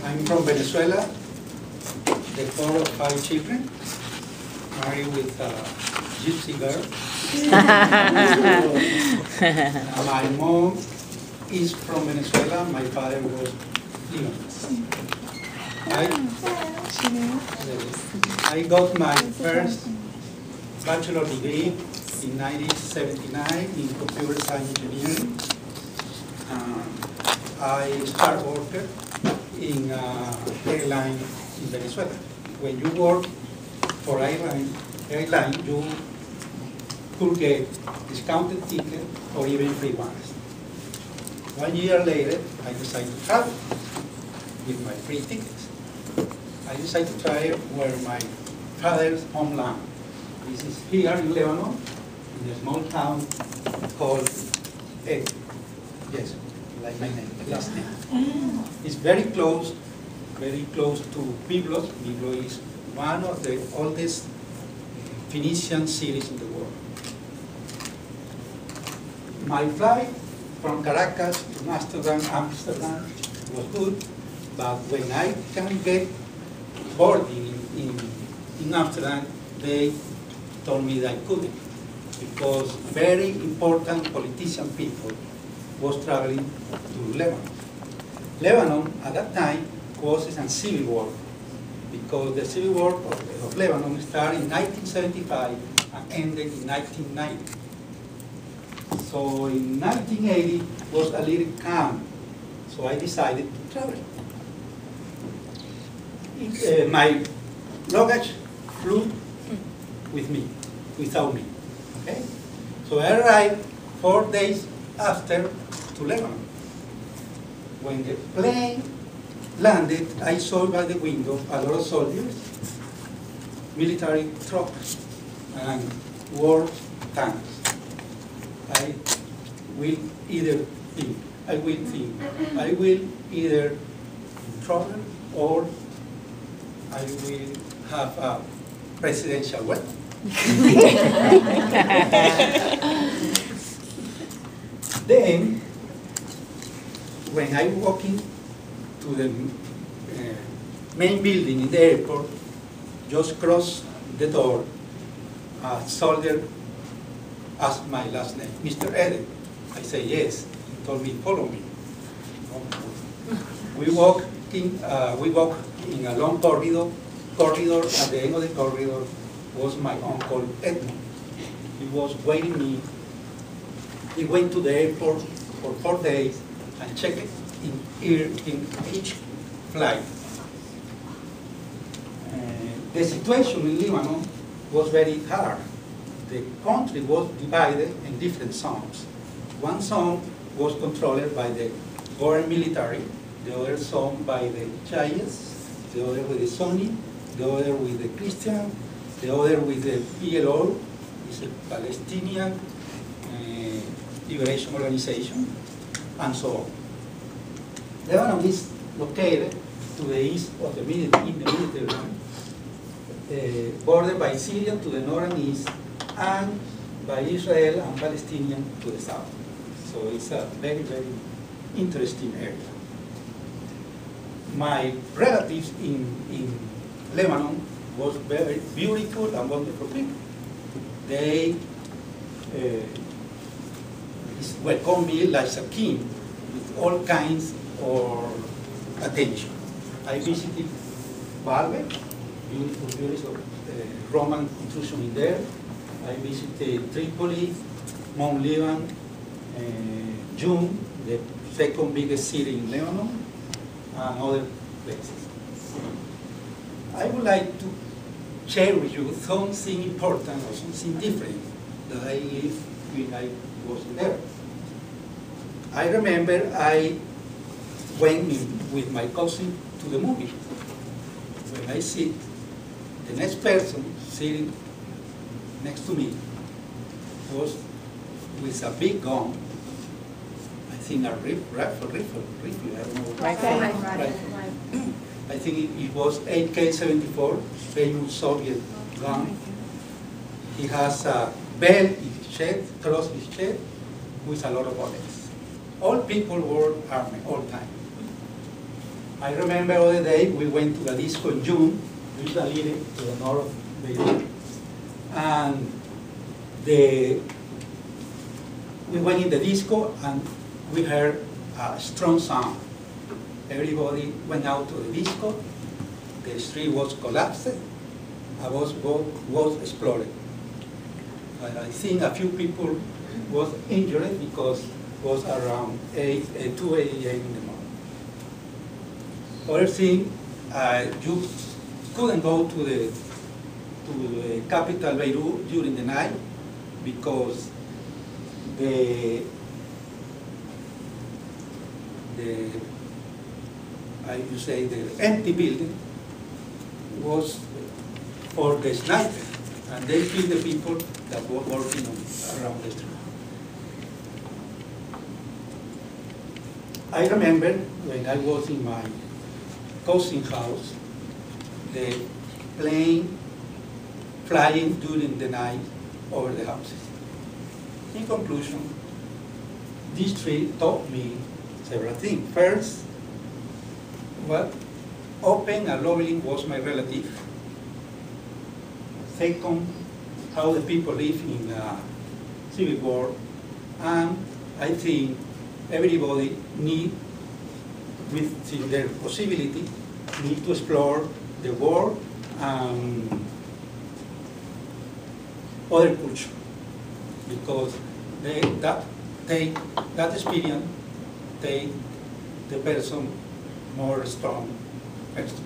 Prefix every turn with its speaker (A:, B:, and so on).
A: I'm from Venezuela, the father of 5 children, married with a gypsy girl. My mom is from Venezuela, my father was Lebanese. I got my first bachelor degree in 1979 in computer science engineering. I started working in airline in Venezuela. When you work for airline, you could get discounted ticket or even free ones. 1 year later, I decided to travel with my free tickets. I decided to try where my father's homeland. This is here in Lebanon, in a small town called Edde. Yes, like my name, last name. It's very close to Byblos. Byblos is one of the oldest Phoenician cities in the world. My flight from Caracas to Amsterdam was good, but when I can get boarding in Amsterdam, they told me that I couldn't, because very important politician people was traveling to Lebanon. Lebanon at that time was in civil war, because the civil war of Lebanon started in 1975 and ended in 1990. So in 1980 was a little calm, so I decided to travel. My luggage flew with me, without me. Okay? So I arrived 4 days after to Lebanon. When the plane landed, I saw by the window a lot of soldiers, military trucks, and war tanks. I will either travel or I will have a presidential weapon. Then, when I walk in to the main building in the airport, just cross the door, a soldier asked my last name, Mr. Edde. I say yes. He told me, follow me. We walk in a long corridor. At the end of the corridor was my uncle Edmund. He was waiting me. He went to the airport for 4 days and checked in each flight. The situation in Lebanon was very hard. The country was divided in different zones. One zone was controlled by the foreign military, the other zone by the Shiites, the other with the Sunni, the other with the Christian, the other with the PLO, it's a Palestinian Liberation Organization, and so on. Lebanon is located to the east of the Mediterranean, bordered by Syria to the north and east, and by Israel and Palestinian to the south. So it's a very, very interesting area. My relatives in Lebanon was very beautiful and wonderful people. They welcomed me like a king with all kinds of attention. I visited Baalbek, beautiful Roman construction in there. I visited Tripoli, Mount Liban, June, the second biggest city in Lebanon, and other places. I would like to share with you something important or something different that I lived when I was there. I remember I went with my cousin to the movie. When I sit, the next person sitting next to me was with a big gun, I think a rifle, I don't know. Rifle. I think it was AK-74, famous Soviet gun. He has a belt in his chest, across his chest, with a lot of bullets. All people were armed all the time. I remember the other day we went to the disco in June, which is a little to the north of Beirut, and we went in the disco and we heard a strong sound. Everybody went out to the disco, the street was collapsed, a bus was exploded. And I think a few people was injured because it was around 2 a.m. in the morning. Other thing, you couldn't go to the capital Beirut during the night because the empty building was for the sniper, and they killed the people that were working around the street. I remember when I was in my cousin's house, the plane flying during the night over the houses. In conclusion, this trip taught me several things. First, what open and loving was my relative. Second, how the people live in a civil war. And I think everybody need, with their possibility, need to explore the world and other culture, because that experience take the person more strong person.